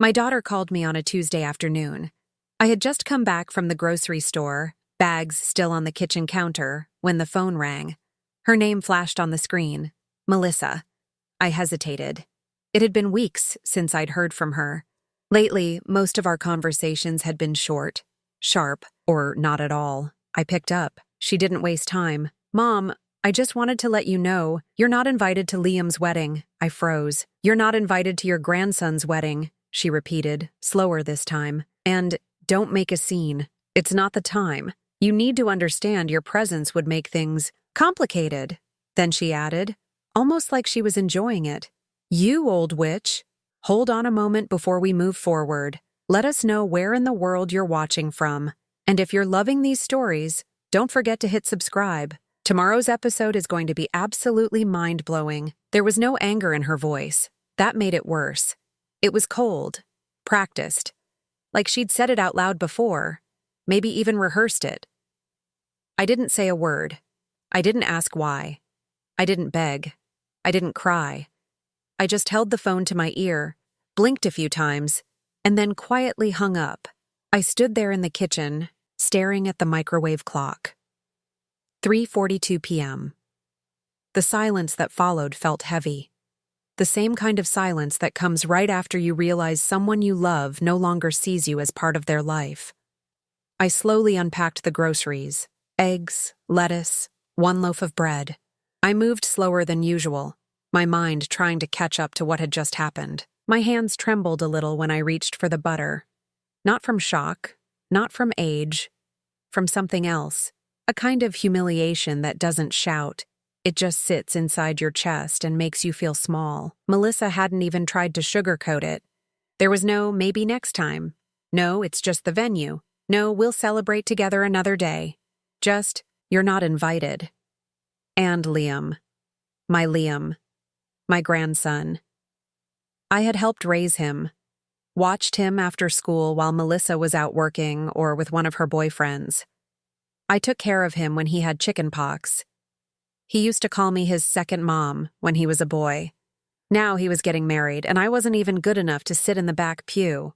My daughter called me on a Tuesday afternoon. I had just come back from the grocery store, bags still on the kitchen counter, when the phone rang. Her name flashed on the screen. Melissa. I hesitated. It had been weeks since I'd heard from her. Lately, most of our conversations had been short, sharp, or not at all. I picked up. She didn't waste time. "Mom, I just wanted to let you know, you're not invited to Liam's wedding." I froze. "You're not invited to your grandson's wedding," she repeated, slower this time. "And don't make a scene. It's not the time. You need to understand your presence would make things complicated." Then she added, almost like she was enjoying it, "You old witch. Hold on a moment before we move forward. Let us know where in the world you're watching from. And if you're loving these stories, don't forget to hit subscribe. Tomorrow's episode is going to be absolutely mind-blowing." There was no anger in her voice. That made it worse. It was cold, practiced, like she'd said it out loud before, maybe even rehearsed it. I didn't say a word. I didn't ask why. I didn't beg. I didn't cry. I just held the phone to my ear, blinked a few times, and then quietly hung up. I stood there in the kitchen, staring at the microwave clock. 3:42 p.m. The silence that followed felt heavy. The same kind of silence that comes right after you realize someone you love no longer sees you as part of their life. I slowly unpacked the groceries: eggs, lettuce, one loaf of bread. I moved slower than usual, my mind trying to catch up to what had just happened. My hands trembled a little when I reached for the butter. Not from shock, not from age, from something else. A kind of humiliation that doesn't shout. It just sits inside your chest and makes you feel small. Melissa hadn't even tried to sugarcoat it. There was no "maybe next time." No, "it's just the venue." No, "we'll celebrate together another day." Just, "you're not invited." And Liam. My grandson. I had helped raise him, watched him after school while Melissa was out working or with one of her boyfriends. I took care of him when he had chicken pox. He used to call me his second mom when he was a boy. Now he was getting married, and I wasn't even good enough to sit in the back pew.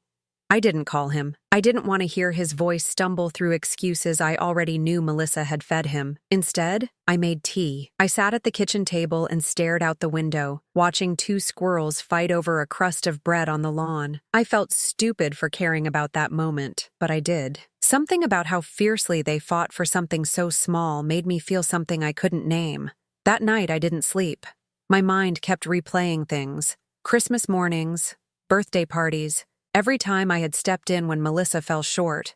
I didn't call him. I didn't want to hear his voice stumble through excuses I already knew Melissa had fed him. Instead, I made tea. I sat at the kitchen table and stared out the window, watching two squirrels fight over a crust of bread on the lawn. I felt stupid for caring about that moment, but I did. Something about how fiercely they fought for something so small made me feel something I couldn't name. That night I didn't sleep. My mind kept replaying things. Christmas mornings, birthday parties. Every time I had stepped in when Melissa fell short.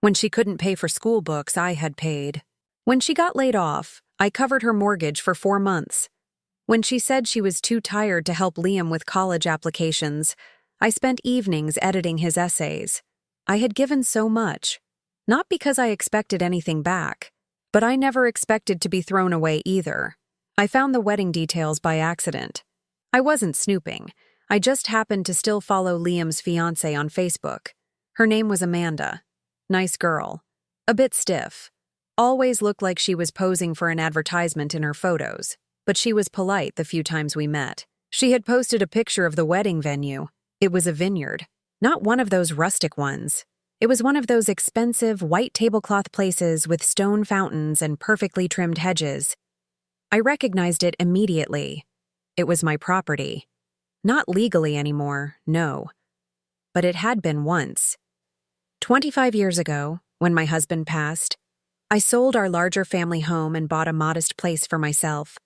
When she couldn't pay for school books, I had paid. When she got laid off, I covered her mortgage for 4 months. When she said she was too tired to help Liam with college applications, I spent evenings editing his essays. I had given so much. Not because I expected anything back, but I never expected to be thrown away either. I found the wedding details by accident. I wasn't snooping. I just happened to still follow Liam's fiancée on Facebook. Her name was Amanda. Nice girl. A bit stiff. Always looked like she was posing for an advertisement in her photos, but she was polite the few times we met. She had posted a picture of the wedding venue. It was a vineyard. Not one of those rustic ones. It was one of those expensive white tablecloth places with stone fountains and perfectly trimmed hedges. I recognized it immediately. It was my property. Not legally anymore, no. But it had been once. 25 years ago, when my husband passed, I sold our larger family home and bought a modest place for myself.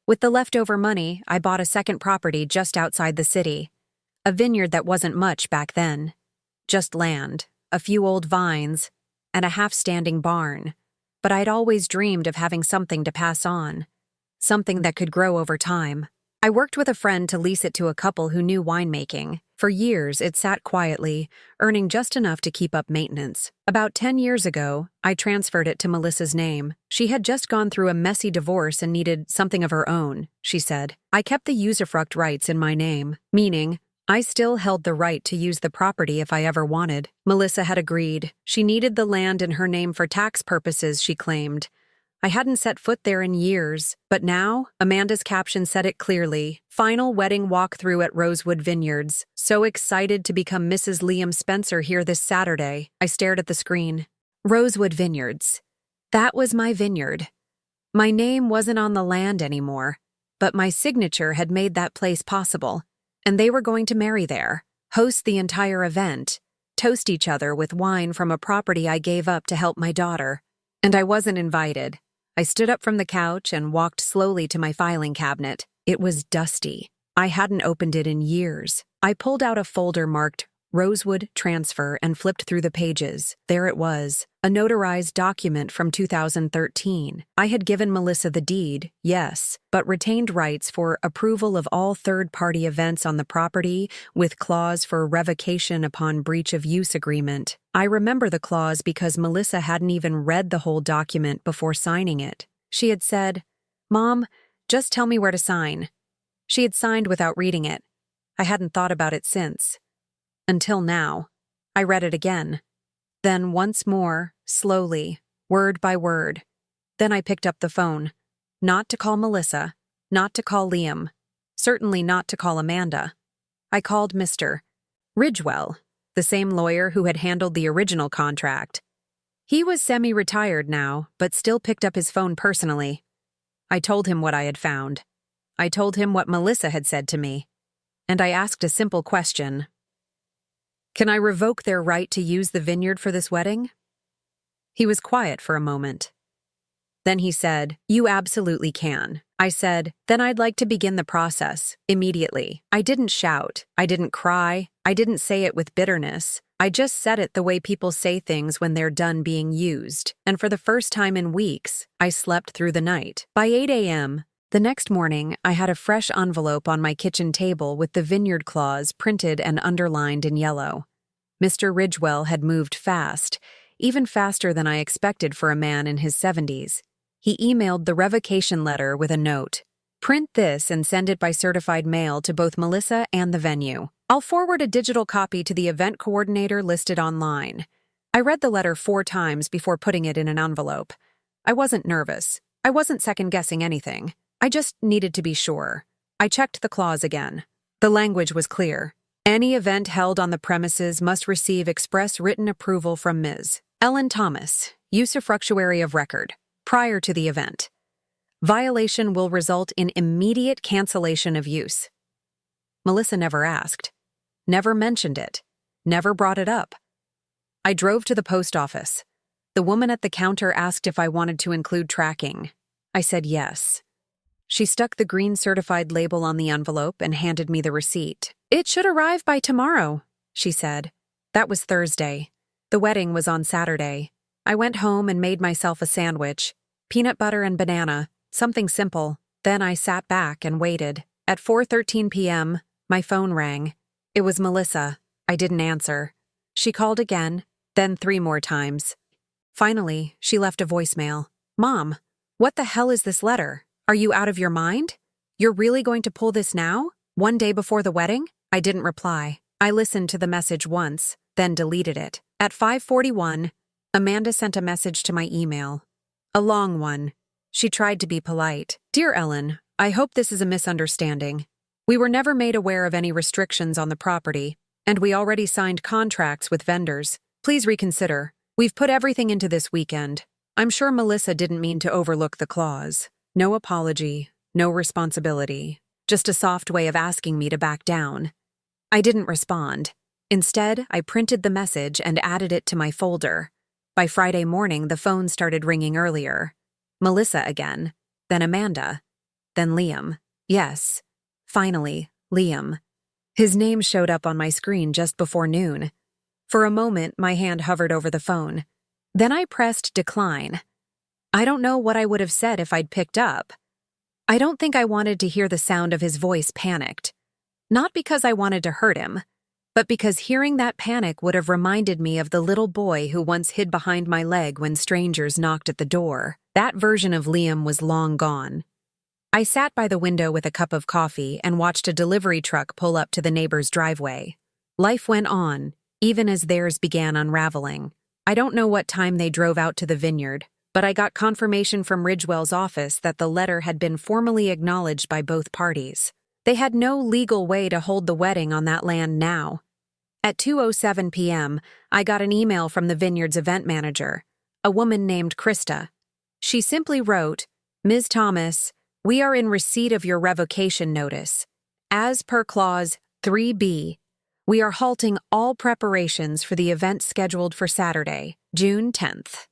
With the leftover money, I bought a second property just outside the city. A vineyard that wasn't much back then. Just land, a few old vines, and a half-standing barn. But I'd always dreamed of having something to pass on. Something that could grow over time. I worked with a friend to lease it to a couple who knew winemaking. For years, it sat quietly, earning just enough to keep up maintenance. About 10 years ago, I transferred it to Melissa's name. She had just gone through a messy divorce and needed something of her own, she said. I kept the usufruct rights in my name, meaning I still held the right to use the property if I ever wanted. Melissa had agreed. She needed the land in her name for tax purposes, she claimed. I hadn't set foot there in years, but now, Amanda's caption said it clearly. Final wedding walkthrough at Rosewood Vineyards. So excited to become Mrs. Liam Spencer here this Saturday. I stared at the screen. Rosewood Vineyards. That was my vineyard. My name wasn't on the land anymore, but my signature had made that place possible, and they were going to marry there, host the entire event, toast each other with wine from a property I gave up to help my daughter. And I wasn't invited. I stood up from the couch and walked slowly to my filing cabinet. It was dusty. I hadn't opened it in years. I pulled out a folder marked Rosewood Transfer and flipped through the pages. There it was, a notarized document from 2013. I had given Melissa the deed, yes, but retained rights for approval of all third-party events on the property with clause for revocation upon breach of use agreement. I remember the clause because Melissa hadn't even read the whole document before signing it. She had said, "Mom, just tell me where to sign." She had signed without reading it. I hadn't thought about it since. Until now. I read it again. Then once more, slowly, word by word. Then I picked up the phone. Not to call Melissa, not to call Liam, certainly not to call Amanda. I called Mr. Ridgewell, the same lawyer who had handled the original contract. He was semi-retired now, but still picked up his phone personally. I told him what I had found. I told him what Melissa had said to me. And I asked a simple question. Can I revoke their right to use the vineyard for this wedding? He was quiet for a moment. Then he said, "You absolutely can." I said, "Then I'd like to begin the process, immediately." I didn't shout. I didn't cry. I didn't say it with bitterness. I just said it the way people say things when they're done being used. And for the first time in weeks, I slept through the night. By 8 a.m., the next morning, I had a fresh envelope on my kitchen table with the vineyard clause printed and underlined in yellow. Mr. Ridgewell had moved fast, even faster than I expected for a man in his 70s. He emailed the revocation letter with a note. "Print this and send it by certified mail to both Melissa and the venue. I'll forward a digital copy to the event coordinator listed online." I read the letter 4 times before putting it in an envelope. I wasn't nervous. I wasn't second-guessing anything. I just needed to be sure. I checked the clause again. The language was clear. Any event held on the premises must receive express written approval from Ms. Ellen Thomas, usufructuary of record, prior to the event. Violation will result in immediate cancellation of use. Melissa never asked, never mentioned it, never brought it up. I drove to the post office. The woman at the counter asked if I wanted to include tracking. I said yes. She stuck the green certified label on the envelope and handed me the receipt. "It should arrive by tomorrow," she said. That was Thursday. The wedding was on Saturday. I went home and made myself a sandwich, peanut butter and banana, something simple. Then I sat back and waited. At 4:13 p.m., my phone rang. It was Melissa. I didn't answer. She called again, then 3 more times. Finally, she left a voicemail. "Mom, what the hell is this letter? Are you out of your mind? You're really going to pull this now? 1 day before the wedding?" I didn't reply. I listened to the message once, then deleted it. At 5:41, Amanda sent a message to my email. A long one. She tried to be polite. "Dear Ellen, I hope this is a misunderstanding. We were never made aware of any restrictions on the property, and we already signed contracts with vendors. Please reconsider. We've put everything into this weekend. I'm sure Melissa didn't mean to overlook the clause. No apology, no responsibility. Just a soft way of asking me to back down." I didn't respond. Instead, I printed the message and added it to my folder. By Friday morning, the phone started ringing earlier. Melissa again, then Amanda, then Liam. Yes, finally, Liam. His name showed up on my screen just before noon. For a moment, my hand hovered over the phone. Then I pressed decline. I don't know what I would have said if I'd picked up. I don't think I wanted to hear the sound of his voice panicked. Not because I wanted to hurt him, but because hearing that panic would have reminded me of the little boy who once hid behind my leg when strangers knocked at the door. That version of Liam was long gone. I sat by the window with a cup of coffee and watched a delivery truck pull up to the neighbor's driveway. Life went on, even as theirs began unraveling. I don't know what time they drove out to the vineyard, but I got confirmation from Ridgewell's office that the letter had been formally acknowledged by both parties. They had no legal way to hold the wedding on that land now. At 2:07 p.m., I got an email from the vineyard's event manager, a woman named Krista. She simply wrote, "Ms. Thomas, we are in receipt of your revocation notice. As per Clause 3B, we are halting all preparations for the event scheduled for Saturday, June 10th.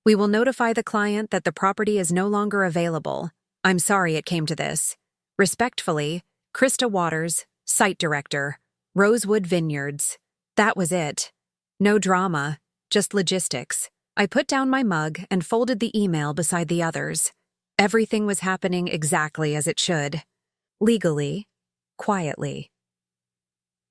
We will notify the client that the property is no longer available. I'm sorry it came to this. Respectfully, Krista Waters, Site Director, Rosewood Vineyards." That was it. No drama, just logistics. I put down my mug and folded the email beside the others. Everything was happening exactly as it should. Legally, quietly.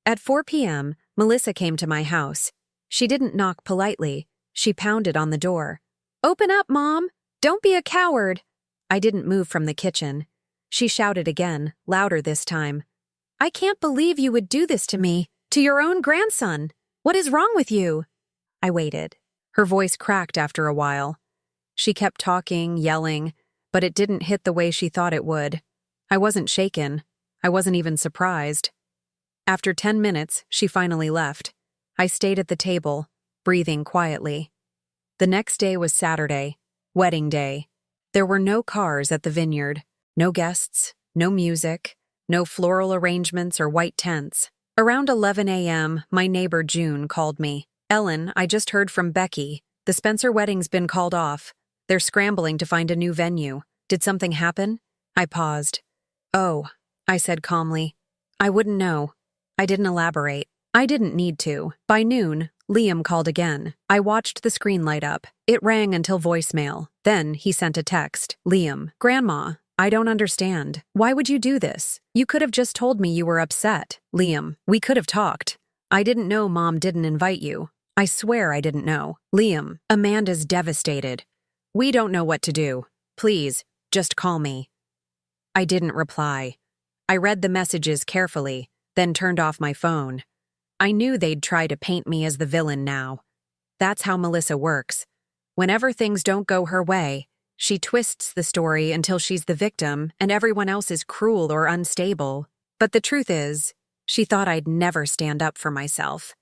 At 4 p.m., Melissa came to my house. She didn't knock politely. She pounded on the door. "Open up, Mom! Don't be a coward!" I didn't move from the kitchen. She shouted again, louder this time. "I can't believe you would do this to me, to your own grandson. What is wrong with you?" I waited. Her voice cracked after a while. She kept talking, yelling, but it didn't hit the way she thought it would. I wasn't shaken. I wasn't even surprised. After 10 minutes, she finally left. I stayed at the table, breathing quietly. The next day was Saturday, wedding day. There were no cars at the vineyard, no guests, no music, no floral arrangements or white tents. Around 11 a.m., my neighbor June called me. "Ellen, I just heard from Becky. The Spencer wedding's been called off. They're scrambling to find a new venue. Did something happen?" I paused. "Oh," I said calmly. "I wouldn't know." I didn't elaborate. I didn't need to. By noon, Liam called again. I watched the screen light up. It rang until voicemail. Then he sent a text. "Liam, Grandma, I don't understand. Why would you do this? You could have just told me you were upset. Liam, we could have talked. I didn't know Mom didn't invite you. I swear I didn't know. Liam, Amanda's devastated. We don't know what to do. Please, just call me." I didn't reply. I read the messages carefully, then turned off my phone. I knew they'd try to paint me as the villain now. That's how Melissa works. Whenever things don't go her way, she twists the story until she's the victim and everyone else is cruel or unstable. But the truth is, she thought I'd never stand up for myself.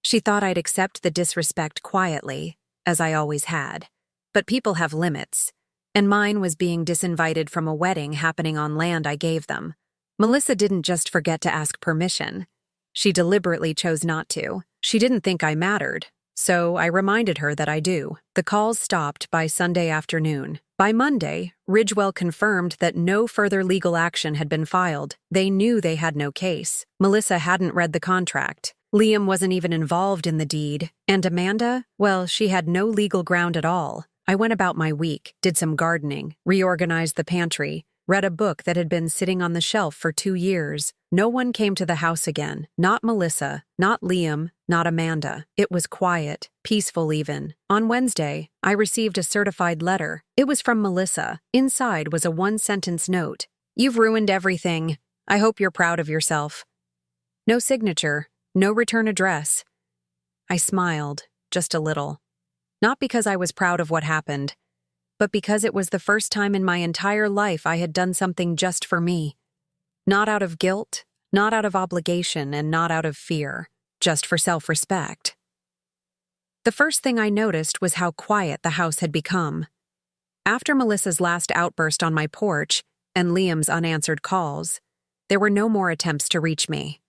She thought I'd accept the disrespect quietly, as I always had. But people have limits, and mine was being disinvited from a wedding happening on land I gave them. Melissa didn't just forget to ask permission. She deliberately chose not to. She didn't think I mattered, so I reminded her that I do. The calls stopped by Sunday afternoon. By Monday, Ridgewell confirmed that no further legal action had been filed. They knew they had no case. Melissa hadn't read the contract. Liam wasn't even involved in the deed. And Amanda, well, she had no legal ground at all. I went about my week, did some gardening, reorganized the pantry, read a book that had been sitting on the shelf for 2 years. No one came to the house again. Not Melissa, not Liam, not Amanda. It was quiet, peaceful even. On Wednesday, I received a certified letter. It was from Melissa. Inside was a 1-sentence note. "You've ruined everything. I hope you're proud of yourself." No signature, no return address. I smiled, just a little. Not because I was proud of what happened, but because it was the first time in my entire life I had done something just for me. Not out of guilt, not out of obligation, and not out of fear, just for self-respect. The first thing I noticed was how quiet the house had become. After Melissa's last outburst on my porch and Liam's unanswered calls, there were no more attempts to reach me.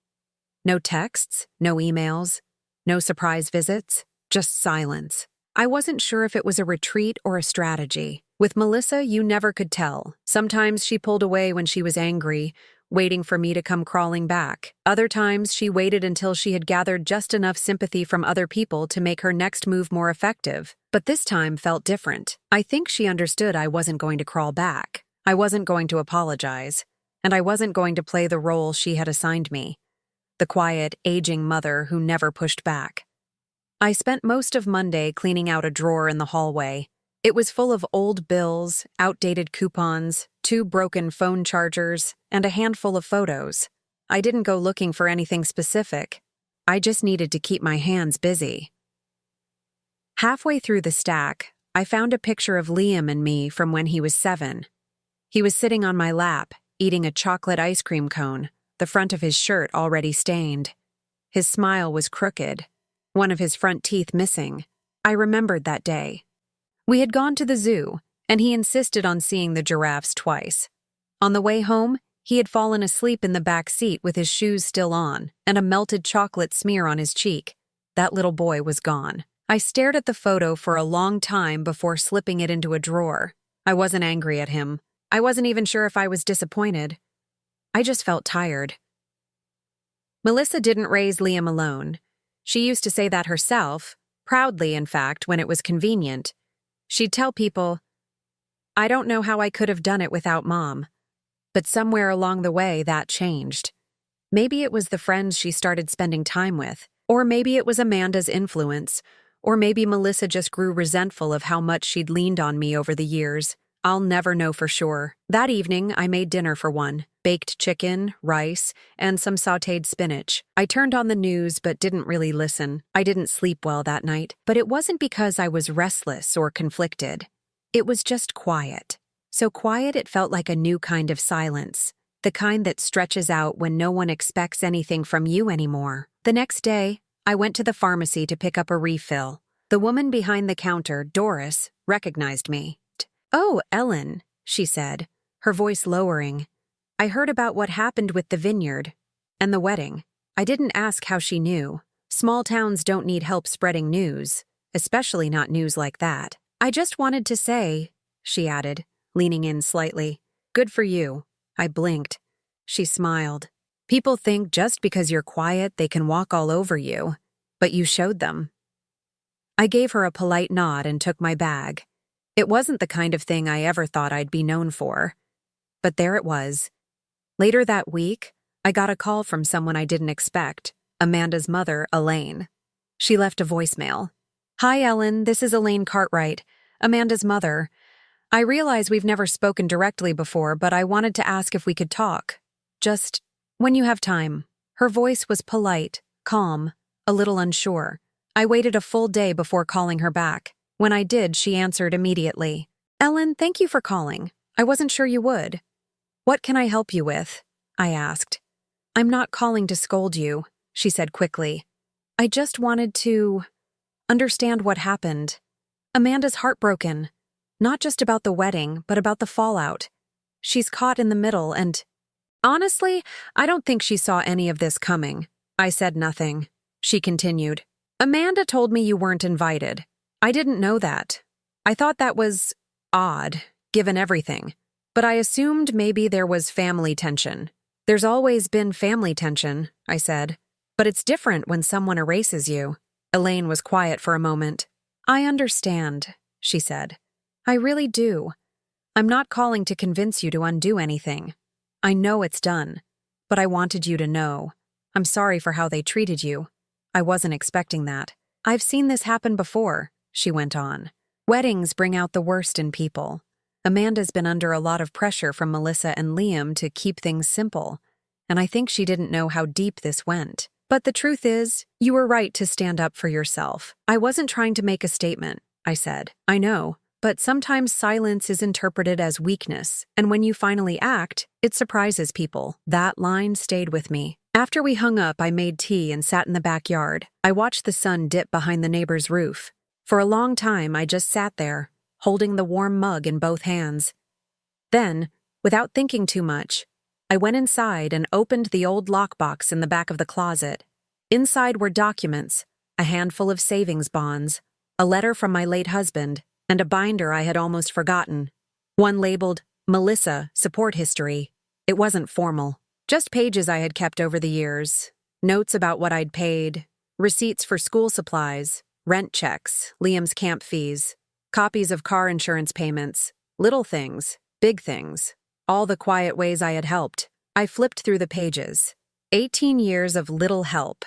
No texts, no emails, no surprise visits, just silence. I wasn't sure if it was a retreat or a strategy. With Melissa, you never could tell. Sometimes she pulled away when she was angry, waiting for me to come crawling back. Other times, she waited until she had gathered just enough sympathy from other people to make her next move more effective. But this time felt different. I think she understood I wasn't going to crawl back. I wasn't going to apologize. And I wasn't going to play the role she had assigned me. The quiet, aging mother who never pushed back. I spent most of Monday cleaning out a drawer in the hallway. It was full of old bills, outdated coupons, 2 broken phone chargers, and a handful of photos. I didn't go looking for anything specific. I just needed to keep my hands busy. Halfway through the stack, I found a picture of Liam and me from when he was 7. He was sitting on my lap, eating a chocolate ice cream cone, the front of his shirt already stained. His smile was crooked, one of his front teeth missing. I remembered that day. We had gone to the zoo, and he insisted on seeing the giraffes twice. On the way home, he had fallen asleep in the back seat with his shoes still on and a melted chocolate smear on his cheek. That little boy was gone. I stared at the photo for a long time before slipping it into a drawer. I wasn't angry at him. I wasn't even sure if I was disappointed. I just felt tired. Melissa didn't raise Liam alone. She used to say that herself, proudly in fact, when it was convenient. She'd tell people, "I don't know how I could have done it without Mom." But somewhere along the way, that changed. Maybe it was the friends she started spending time with, or maybe it was Amanda's influence, or maybe Melissa just grew resentful of how much she'd leaned on me over the years. I'll never know for sure. That evening, I made dinner for one. Baked chicken, rice, and some sautéed spinach. I turned on the news but didn't really listen. I didn't sleep well that night, but it wasn't because I was restless or conflicted. It was just quiet. So quiet it felt like a new kind of silence, the kind that stretches out when no one expects anything from you anymore. The next day, I went to the pharmacy to pick up a refill. The woman behind the counter, Doris, recognized me. "Oh, Ellen," she said, her voice lowering. "I heard about what happened with the vineyard and the wedding." I didn't ask how she knew. Small towns don't need help spreading news, especially not news like that. "I just wanted to say," she added, leaning in slightly. "Good for you." I blinked. She smiled. "People think just because you're quiet they can walk all over you, but you showed them." I gave her a polite nod and took my bag. It wasn't the kind of thing I ever thought I'd be known for. But there it was. Later that week, I got a call from someone I didn't expect, Amanda's mother, Elaine. She left a voicemail. "Hi, Ellen, this is Elaine Cartwright, Amanda's mother. I realize we've never spoken directly before, but I wanted to ask if we could talk. Just when you have time." Her voice was polite, calm, a little unsure. I waited a full day before calling her back. When I did, she answered immediately. "Ellen, thank you for calling. I wasn't sure you would." "What can I help you with?" I asked. "I'm not calling to scold you," she said quickly. "I just wanted to understand what happened. Amanda's heartbroken, not just about the wedding, but about the fallout. She's caught in the middle and honestly, I don't think she saw any of this coming." I said nothing. She continued. "Amanda told me you weren't invited. I didn't know that. I thought that was odd, given everything. But I assumed maybe there was family tension." "There's always been family tension," I said. "But it's different when someone erases you." Elaine was quiet for a moment. "I understand," she said. "I really do. I'm not calling to convince you to undo anything. I know it's done, but I wanted you to know. I'm sorry for how they treated you. I wasn't expecting that. I've seen this happen before," she went on. "Weddings bring out the worst in people. Amanda's been under a lot of pressure from Melissa and Liam to keep things simple, and I think she didn't know how deep this went. But the truth is, you were right to stand up for yourself. I wasn't trying to make a statement," I said. "I know, but sometimes silence is interpreted as weakness, and when you finally act, it surprises people." That line stayed with me. After we hung up, I made tea and sat in the backyard. I watched the sun dip behind the neighbor's roof. For a long time, I just sat there, holding the warm mug in both hands. Then, without thinking too much, I went inside and opened the old lockbox in the back of the closet. Inside were documents, a handful of savings bonds, a letter from my late husband, and a binder I had almost forgotten. One labeled, "Melissa, Support History." It wasn't formal, just pages I had kept over the years, notes about what I'd paid, receipts for school supplies, rent checks, Liam's camp fees, copies of car insurance payments, little things, big things, all the quiet ways I had helped. I flipped through the pages. 18 years of little help.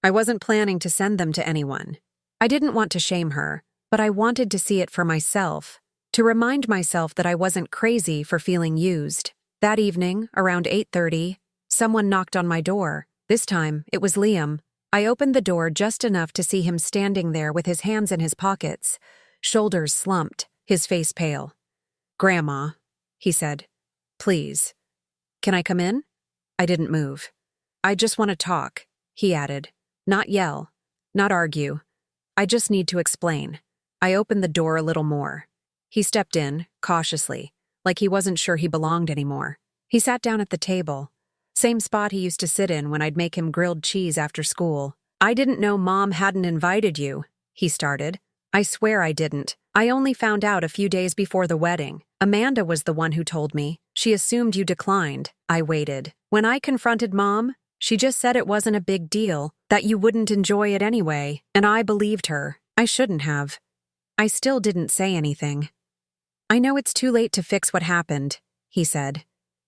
I wasn't planning to send them to anyone. I didn't want to shame her, but I wanted to see it for myself, to remind myself that I wasn't crazy for feeling used. That evening, around 8:30, someone knocked on my door. This time, it was Liam. I opened the door just enough to see him standing there with his hands in his pockets, shoulders slumped, his face pale. "Grandma," he said, "please. Can I come in?" I didn't move. "I just want to talk," he added. "Not yell, not argue. I just need to explain." I opened the door a little more. He stepped in, cautiously, like he wasn't sure he belonged anymore. He sat down at the table, same spot he used to sit in when I'd make him grilled cheese after school. "I didn't know Mom hadn't invited you," he started. "I swear I didn't. I only found out a few days before the wedding. Amanda was the one who told me. She assumed you declined." I waited. "When I confronted Mom, she just said it wasn't a big deal, that you wouldn't enjoy it anyway, and I believed her. I shouldn't have." I still didn't say anything. "I know it's too late to fix what happened," he said.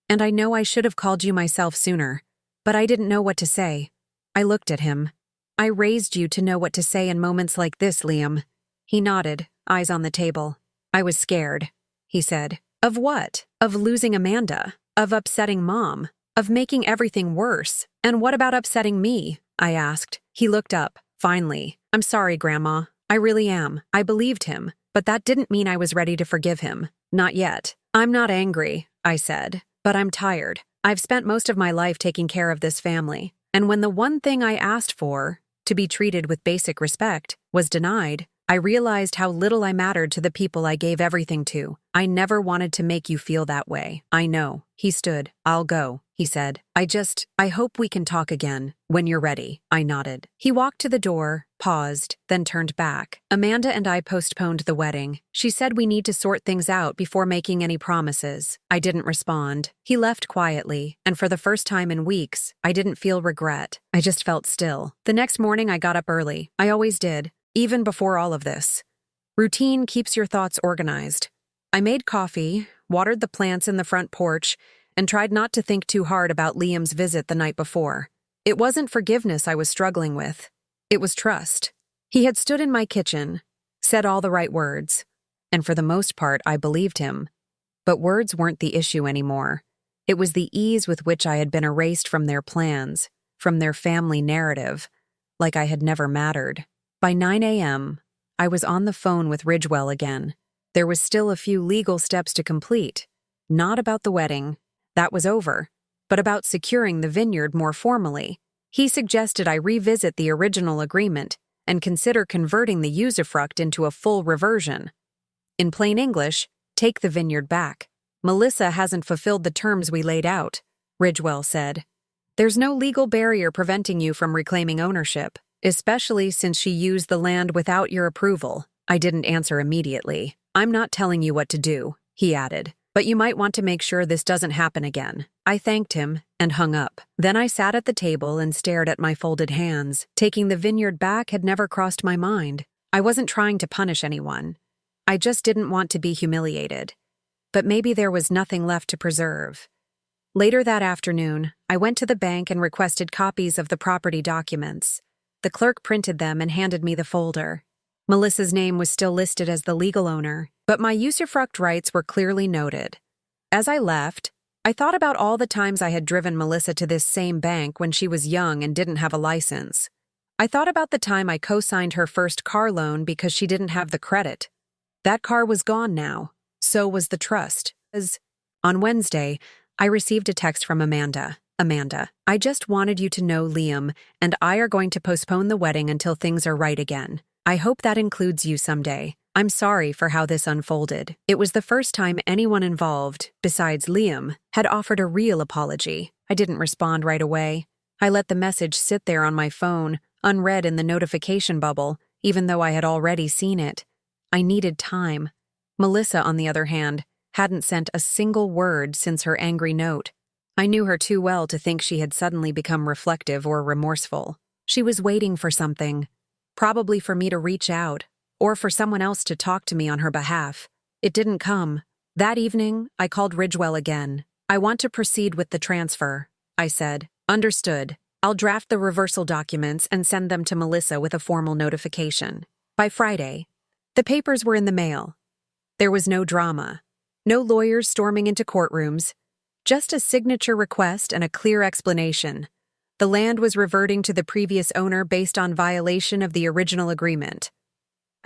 "And I know I should have called you myself sooner, but I didn't know what to say." I looked at him. "I raised you to know what to say in moments like this, Liam." He nodded, eyes on the table. "I was scared," he said. "Of what? Of losing Amanda? Of upsetting Mom? Of making everything worse? And what about upsetting me?" I asked. He looked up, finally. "I'm sorry, Grandma. I really am. I believed him, but that didn't mean I was ready to forgive him. Not yet. I'm not angry," I said, "but I'm tired. I've spent most of my life taking care of this family, and when the one thing I asked for, to be treated with basic respect, was denied, I realized how little I mattered to the people I gave everything to. I never wanted to make you feel that way." "I know." He stood. "I'll go," he said. I hope we can talk again, when you're ready." I nodded. He walked to the door, paused, then turned back. "Amanda and I postponed the wedding. She said we need to sort things out before making any promises." I didn't respond. He left quietly, and for the first time in weeks, I didn't feel regret. I just felt still. The next morning I got up early. I always did. Even before all of this. Routine keeps your thoughts organized. I made coffee, watered the plants in the front porch, and tried not to think too hard about Liam's visit the night before. It wasn't forgiveness I was struggling with. It was trust. He had stood in my kitchen, said all the right words, and for the most part I believed him. But words weren't the issue anymore. It was the ease with which I had been erased from their plans, from their family narrative, like I had never mattered. By 9 a.m., I was on the phone with Ridgewell again. There was still a few legal steps to complete. Not about the wedding. That was over. But about securing the vineyard more formally. He suggested I revisit the original agreement and consider converting the usufruct into a full reversion. In plain English, take the vineyard back. "Melissa hasn't fulfilled the terms we laid out," Ridgewell said. "There's no legal barrier preventing you from reclaiming ownership. Especially since she used the land without your approval." I didn't answer immediately. "I'm not telling you what to do," he added, "but you might want to make sure this doesn't happen again." I thanked him and hung up. Then I sat at the table and stared at my folded hands. Taking the vineyard back had never crossed my mind. I wasn't trying to punish anyone. I just didn't want to be humiliated. But maybe there was nothing left to preserve. Later that afternoon, I went to the bank and requested copies of the property documents. The clerk printed them and handed me the folder. Melissa's name was still listed as the legal owner, but my usufruct rights were clearly noted. As I left, I thought about all the times I had driven Melissa to this same bank when she was young and didn't have a license. I thought about the time I co-signed her first car loan because she didn't have the credit. That car was gone now. So was the trust. On Wednesday, I received a text from Amanda. "Amanda, I just wanted you to know Liam and I are going to postpone the wedding until things are right again. I hope that includes you someday. I'm sorry for how this unfolded. It was the first time anyone involved, besides Liam, had offered a real apology." I didn't respond right away. I let the message sit there on my phone, unread in the notification bubble, even though I had already seen it. I needed time. Melissa, on the other hand, hadn't sent a single word since her angry note. I knew her too well to think she had suddenly become reflective or remorseful. She was waiting for something, probably for me to reach out, or for someone else to talk to me on her behalf. It didn't come. That evening, I called Ridgewell again. "I want to proceed with the transfer," I said. "Understood. I'll draft the reversal documents and send them to Melissa with a formal notification." By Friday, the papers were in the mail. There was no drama, no lawyers storming into courtrooms, just a signature request and a clear explanation. The land was reverting to the previous owner based on violation of the original agreement.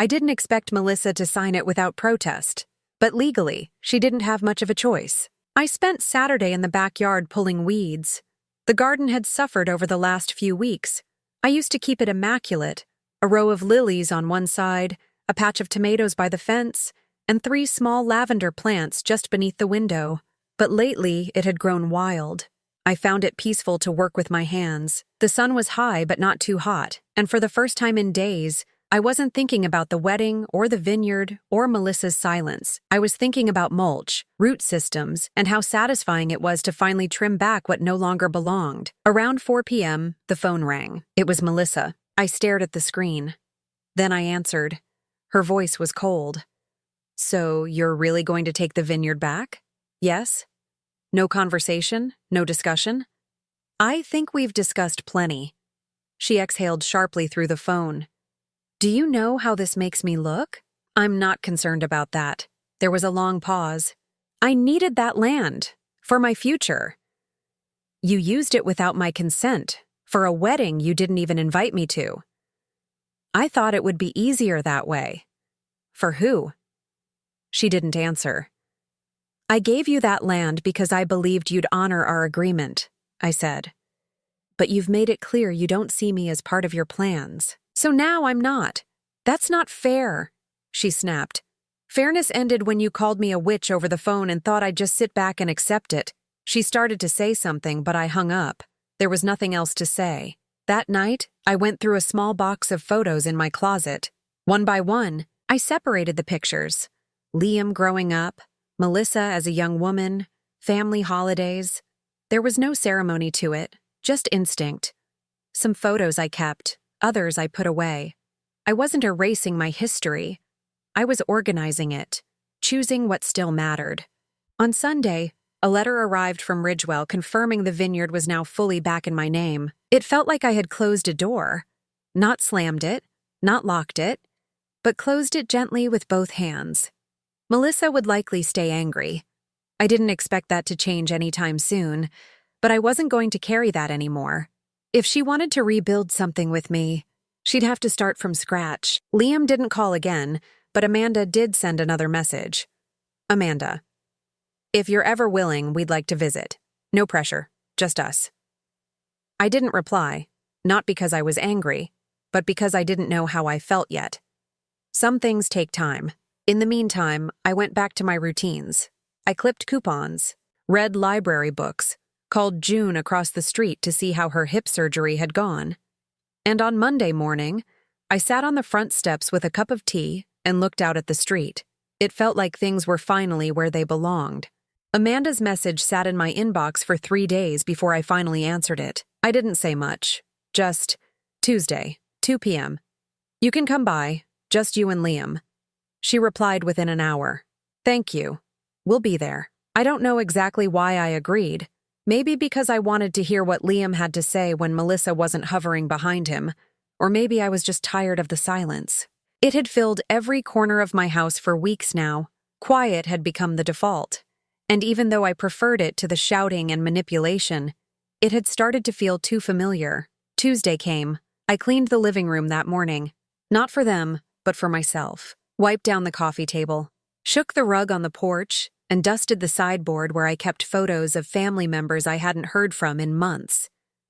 I didn't expect Melissa to sign it without protest. But legally, she didn't have much of a choice. I spent Saturday in the backyard pulling weeds. The garden had suffered over the last few weeks. I used to keep it immaculate, a row of lilies on one side, a patch of tomatoes by the fence, and 3 small lavender plants just beneath the window. But lately, it had grown wild. I found it peaceful to work with my hands. The sun was high but not too hot, and for the first time in days, I wasn't thinking about the wedding or the vineyard or Melissa's silence. I was thinking about mulch, root systems, and how satisfying it was to finally trim back what no longer belonged. Around 4 p.m., the phone rang. It was Melissa. I stared at the screen. Then I answered. Her voice was cold. So, you're really going to take the vineyard back? Yes? No conversation? No discussion? I think we've discussed plenty. She exhaled sharply through the phone. Do you know how this makes me look? I'm not concerned about that. There was a long pause. I needed that land. For my future. You used it without my consent. For a wedding you didn't even invite me to. I thought it would be easier that way. For who? She didn't answer. I gave you that land because I believed you'd honor our agreement, I said. But you've made it clear you don't see me as part of your plans. So now I'm not. That's not fair, she snapped. Fairness ended when you called me a witch over the phone and thought I'd just sit back and accept it. She started to say something, but I hung up. There was nothing else to say. That night, I went through a small box of photos in my closet. One by one, I separated the pictures. Liam growing up, Melissa as a young woman, family holidays. There was no ceremony to it, just instinct. Some photos I kept. Others I put away. I wasn't erasing my history. I was organizing it, choosing what still mattered. On Sunday, a letter arrived from Ridgewell confirming the vineyard was now fully back in my name. It felt like I had closed a door. Not slammed it, not locked it, but closed it gently with both hands. Melissa would likely stay angry. I didn't expect that to change anytime soon, but I wasn't going to carry that anymore. If she wanted to rebuild something with me, she'd have to start from scratch. Liam didn't call again, but Amanda did send another message. Amanda, if you're ever willing, we'd like to visit. No pressure, just us. I didn't reply, not because I was angry, but because I didn't know how I felt yet. Some things take time. In the meantime, I went back to my routines. I clipped coupons, read library books, called June across the street to see how her hip surgery had gone. And on Monday morning, I sat on the front steps with a cup of tea and looked out at the street. It felt like things were finally where they belonged. Amanda's message sat in my inbox for 3 days before I finally answered it. I didn't say much. Just, Tuesday, 2 p.m. You can come by, just you and Liam. She replied within an hour. Thank you. We'll be there. I don't know exactly why I agreed. Maybe because I wanted to hear what Liam had to say when Melissa wasn't hovering behind him, or maybe I was just tired of the silence. It had filled every corner of my house for weeks now. Quiet had become the default. And even though I preferred it to the shouting and manipulation, it had started to feel too familiar. Tuesday came. I cleaned the living room that morning. Not for them, but for myself. Wiped down the coffee table. Shook the rug on the porch, and dusted the sideboard where I kept photos of family members I hadn't heard from in months.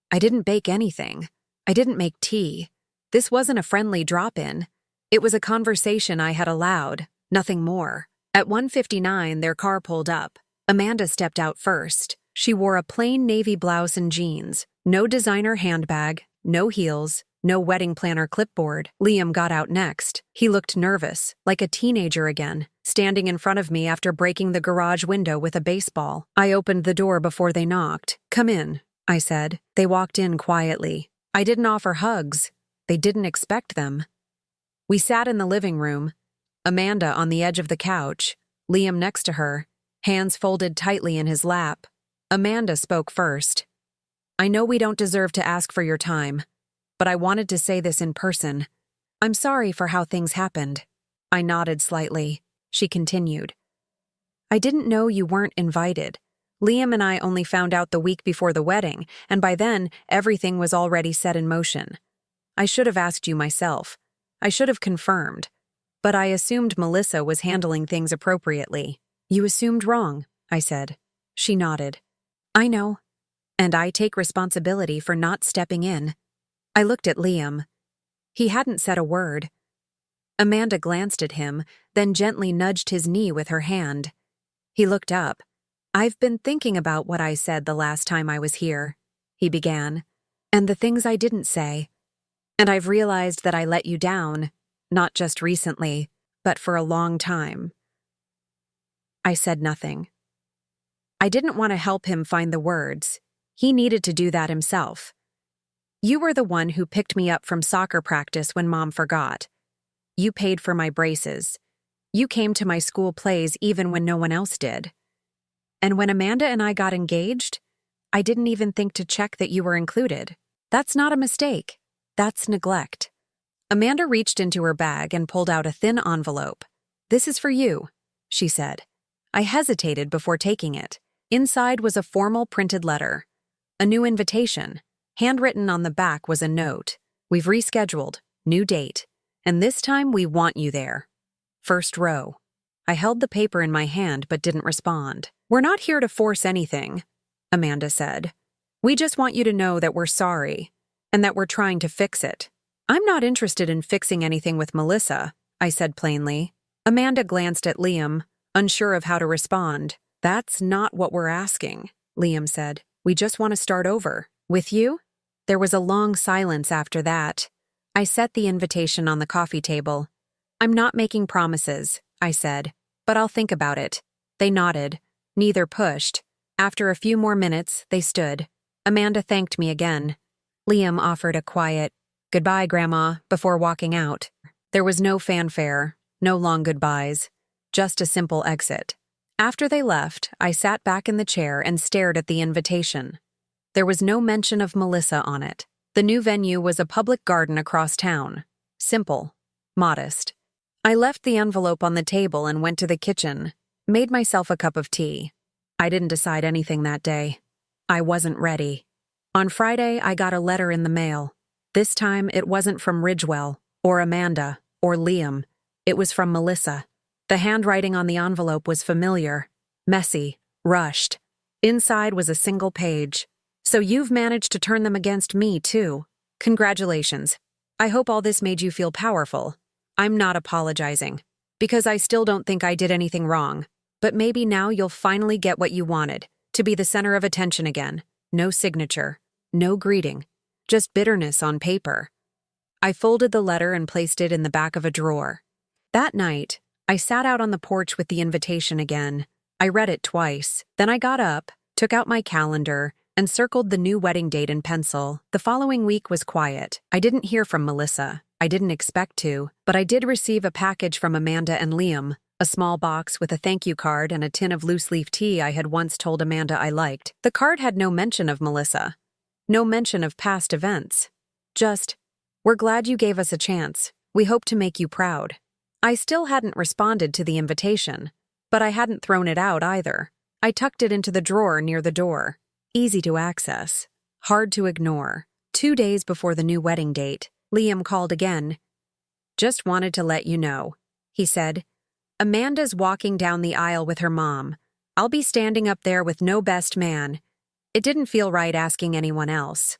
I didn't bake anything. I didn't make tea. This wasn't a friendly drop-in. It was a conversation I had allowed, nothing more. At 1:59, their car pulled up. Amanda stepped out first. She wore a plain navy blouse and jeans. No designer handbag, no heels, no wedding planner clipboard. Liam got out next. He looked nervous, like a teenager again, standing in front of me after breaking the garage window with a baseball. I opened the door before they knocked. Come in, I said. They walked in quietly. I didn't offer hugs. They didn't expect them. We sat in the living room, Amanda on the edge of the couch, Liam next to her, hands folded tightly in his lap. Amanda spoke first. I know we don't deserve to ask for your time, but I wanted to say this in person. I'm sorry for how things happened. I nodded slightly. She continued. I didn't know you weren't invited. Liam and I only found out the week before the wedding, and by then, everything was already set in motion. I should have asked you myself. I should have confirmed. but I assumed Melissa was handling things appropriately. You assumed wrong, I said. She nodded. I know. And I take responsibility for not stepping in. I looked at Liam. He hadn't said a word. Amanda glanced at him, then gently nudged his knee with her hand. He looked up. I've been thinking about what I said the last time I was here, he began, and the things I didn't say. And I've realized that I let you down, not just recently, but for a long time. I said nothing. I didn't want to help him find the words. He needed to do that himself. You were the one who picked me up from soccer practice when Mom forgot. You paid for my braces. You came to my school plays even when no one else did. And when Amanda and I got engaged, I didn't even think to check that you were included. That's not a mistake. That's neglect. Amanda reached into her bag and pulled out a thin envelope. This is for you, she said. I hesitated before taking it. Inside was a formal printed letter. A new invitation. Handwritten on the back was a note. We've rescheduled. New date. And this time we want you there. First row. I held the paper in my hand but didn't respond. We're not here to force anything, Amanda said. We just want you to know that we're sorry and that we're trying to fix it. I'm not interested in fixing anything with Melissa, I said plainly. Amanda glanced at Liam, unsure of how to respond. That's not what we're asking, Liam said. We just want to start over. With you? There was a long silence after that. I set the invitation on the coffee table. I'm not making promises, I said, but I'll think about it. They nodded. Neither pushed. After a few more minutes, they stood. Amanda thanked me again. Liam offered a quiet, "Goodbye, Grandma," before walking out. There was no fanfare, no long goodbyes, just a simple exit. After they left, I sat back in the chair and stared at the invitation. There was no mention of Melissa on it. The new venue was a public garden across town. Simple, modest. I left the envelope on the table and went to the kitchen, made myself a cup of tea. I didn't decide anything that day. I wasn't ready. On Friday, I got a letter in the mail. This time, it wasn't from Ridgewell, or Amanda, or Liam. It was from Melissa. The handwriting on the envelope was familiar, messy, rushed. Inside was a single page. So you've managed to turn them against me, too. Congratulations. I hope all this made you feel powerful. I'm not apologizing, because I still don't think I did anything wrong. But maybe now you'll finally get what you wanted, to be the center of attention again. No signature, no greeting, just bitterness on paper. I folded the letter and placed it in the back of a drawer. That night, I sat out on the porch with the invitation again. I read it twice. Then I got up, took out my calendar, and circled the new wedding date in pencil. The following week was quiet. I didn't hear from Melissa. I didn't expect to, but I did receive a package from Amanda and Liam, a small box with a thank you card and a tin of loose-leaf tea I had once told Amanda I liked. The card had no mention of Melissa, no mention of past events. Just, "We're glad you gave us a chance. We hope to make you proud." I still hadn't responded to the invitation, but I hadn't thrown it out either. I tucked it into the drawer near the door. Easy to access, hard to ignore. 2 days before the new wedding date, Liam called again. "Just wanted to let you know," he said. "Amanda's walking down the aisle with her mom. I'll be standing up there with no best man. It didn't feel right asking anyone else."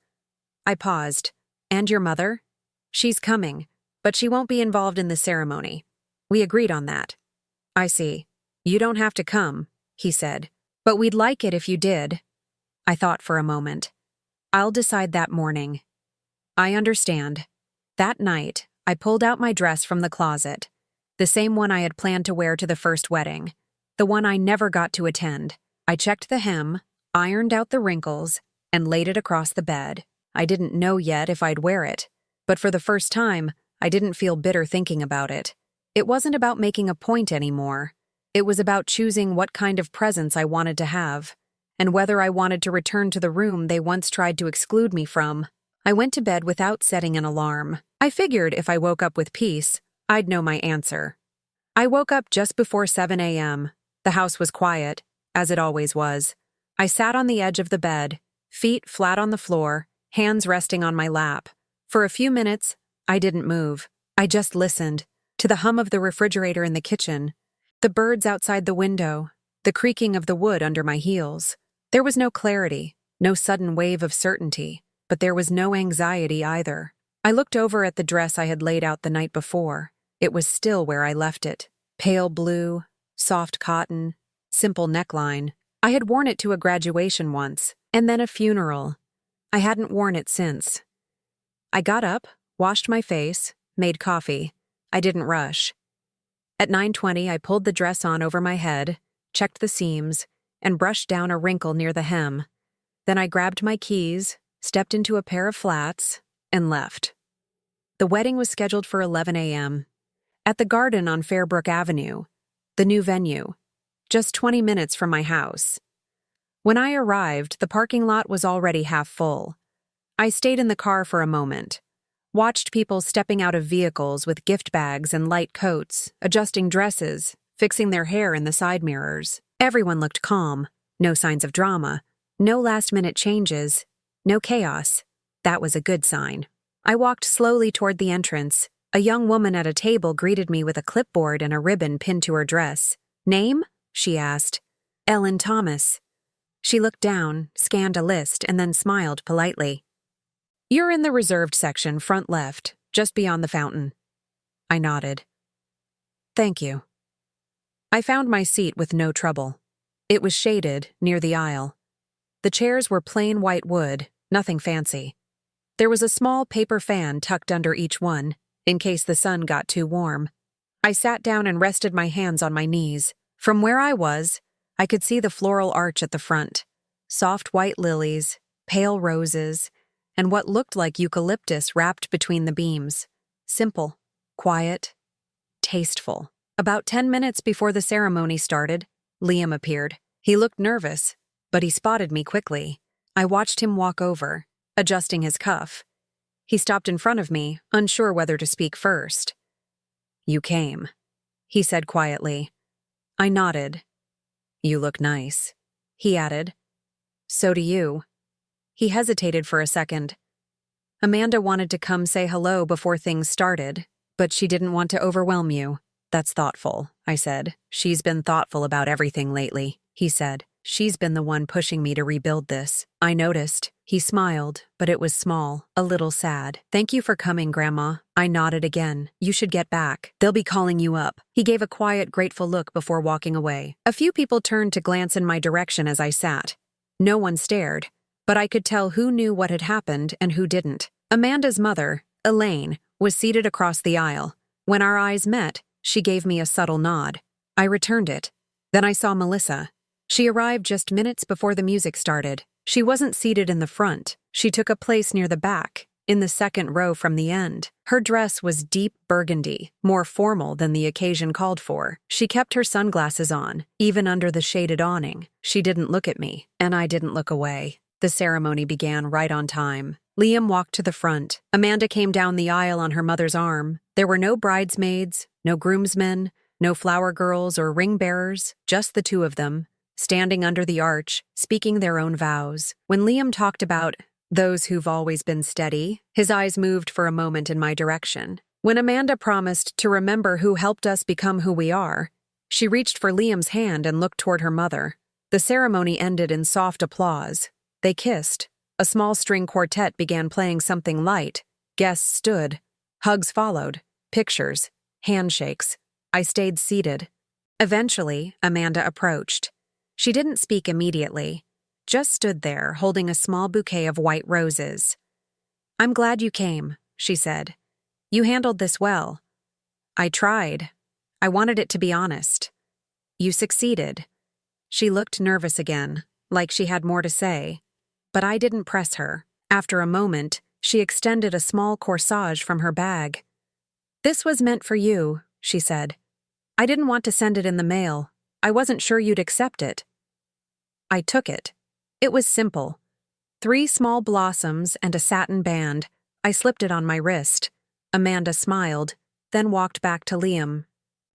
I paused. "And your mother?" "She's coming, but she won't be involved in the ceremony. We agreed on that." "I see. You don't have to come," he said. "But we'd like it if you did." I thought for a moment. "I'll decide that morning." "I understand." That night, I pulled out my dress from the closet, the same one I had planned to wear to the first wedding, the one I never got to attend. I checked the hem, ironed out the wrinkles, and laid it across the bed. I didn't know yet if I'd wear it, but for the first time, I didn't feel bitter thinking about it. It wasn't about making a point anymore. It was about choosing what kind of presents I wanted to have, and whether I wanted to return to the room they once tried to exclude me from. I went to bed without setting an alarm. I figured if I woke up with peace, I'd know my answer. I woke up just before 7 a.m. The house was quiet, as it always was. I sat on the edge of the bed, feet flat on the floor, hands resting on my lap. For a few minutes, I didn't move. I just listened to the hum of the refrigerator in the kitchen, the birds outside the window, the creaking of the wood under my heels. There was no clarity, no sudden wave of certainty, but there was no anxiety either. I looked over at the dress I had laid out the night before. It was still where I left it. Pale blue, soft cotton, simple neckline. I had worn it to a graduation once, and then a funeral. I hadn't worn it since. I got up, washed my face, made coffee. I didn't rush. At 9:20, I pulled the dress on over my head, checked the seams, and brushed down a wrinkle near the hem. Then I grabbed my keys, stepped into a pair of flats, and left. The wedding was scheduled for 11 a.m. at the Garden on Fairbrook Avenue, the new venue, just 20 minutes from my house. When I arrived, the parking lot was already half full. I stayed in the car for a moment, watched people stepping out of vehicles with gift bags and light coats, adjusting dresses, fixing their hair in the side mirrors. Everyone looked calm, no signs of drama, no last-minute changes, no chaos. That was a good sign. I walked slowly toward the entrance. A young woman at a table greeted me with a clipboard and a ribbon pinned to her dress. "Name?" she asked. "Ellen Thomas." She looked down, scanned a list, and then smiled politely. "You're in the reserved section, front left, just beyond the fountain." I nodded. "Thank you." I found my seat with no trouble. It was shaded, near the aisle. The chairs were plain white wood, nothing fancy. There was a small paper fan tucked under each one, in case the sun got too warm. I sat down and rested my hands on my knees. From where I was, I could see the floral arch at the front. Soft white lilies, pale roses, and what looked like eucalyptus wrapped between the beams. Simple, quiet, tasteful. About 10 minutes before the ceremony started, Liam appeared. He looked nervous, but he spotted me quickly. I watched him walk over, adjusting his cuff. He stopped in front of me, unsure whether to speak first. "You came," he said quietly. I nodded. "You look nice," he added. "So do you." He hesitated for a second. "Amanda wanted to come say hello before things started, but she didn't want to overwhelm you." "That's thoughtful," I said. "She's been thoughtful about everything lately," he said. "She's been the one pushing me to rebuild this." I noticed. He smiled, but it was small, a little sad. "Thank you for coming, Grandma." I nodded again. "You should get back. They'll be calling you up." He gave a quiet, grateful look before walking away. A few people turned to glance in my direction as I sat. No one stared, but I could tell who knew what had happened and who didn't. Amanda's mother, Elaine, was seated across the aisle. When our eyes met, she gave me a subtle nod. I returned it. Then I saw Melissa. She arrived just minutes before the music started. She wasn't seated in the front. She took a place near the back, in the second row from the end. Her dress was deep burgundy, more formal than the occasion called for. She kept her sunglasses on, even under the shaded awning. She didn't look at me, and I didn't look away. The ceremony began right on time. Liam walked to the front. Amanda came down the aisle on her mother's arm. There were no bridesmaids, no groomsmen, no flower girls or ring bearers, just the two of them, standing under the arch, speaking their own vows. When Liam talked about those who've always been steady, his eyes moved for a moment in my direction. When Amanda promised to remember who helped us become who we are, she reached for Liam's hand and looked toward her mother. The ceremony ended in soft applause. They kissed. A small string quartet began playing something light. Guests stood. Hugs followed. Pictures. Handshakes. I stayed seated. Eventually, Amanda approached. She didn't speak immediately, just stood there holding a small bouquet of white roses. "I'm glad you came," she said. "You handled this well." "I tried. I wanted it to be honest." "You succeeded." She looked nervous again, like she had more to say. But I didn't press her. After a moment, she extended a small corsage from her bag. "This was meant for you," she said. "I didn't want to send it in the mail. I wasn't sure you'd accept it." I took it. It was simple. 3 small blossoms and a satin band. I slipped it on my wrist. Amanda smiled, then walked back to Liam.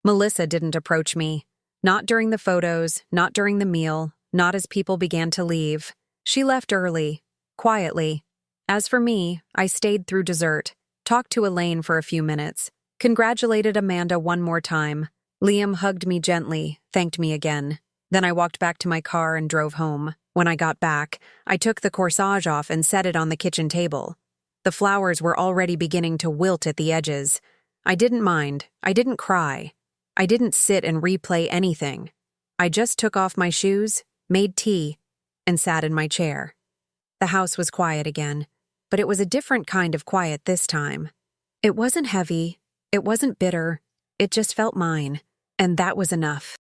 Melissa didn't approach me. Not during the photos, not during the meal, not as people began to leave. She left early, quietly. As for me, I stayed through dessert, talked to Elaine for a few minutes, Congratulated Amanda one more time. Liam hugged me gently, thanked me again. Then I walked back to my car and drove home. When I got back, I took the corsage off and set it on the kitchen table. The flowers were already beginning to wilt at the edges. I didn't mind. I didn't cry. I didn't sit and replay anything. I just took off my shoes, made tea, and sat in my chair. The house was quiet again, but it was a different kind of quiet this time. It wasn't heavy. It wasn't bitter. It just felt mine, and that was enough.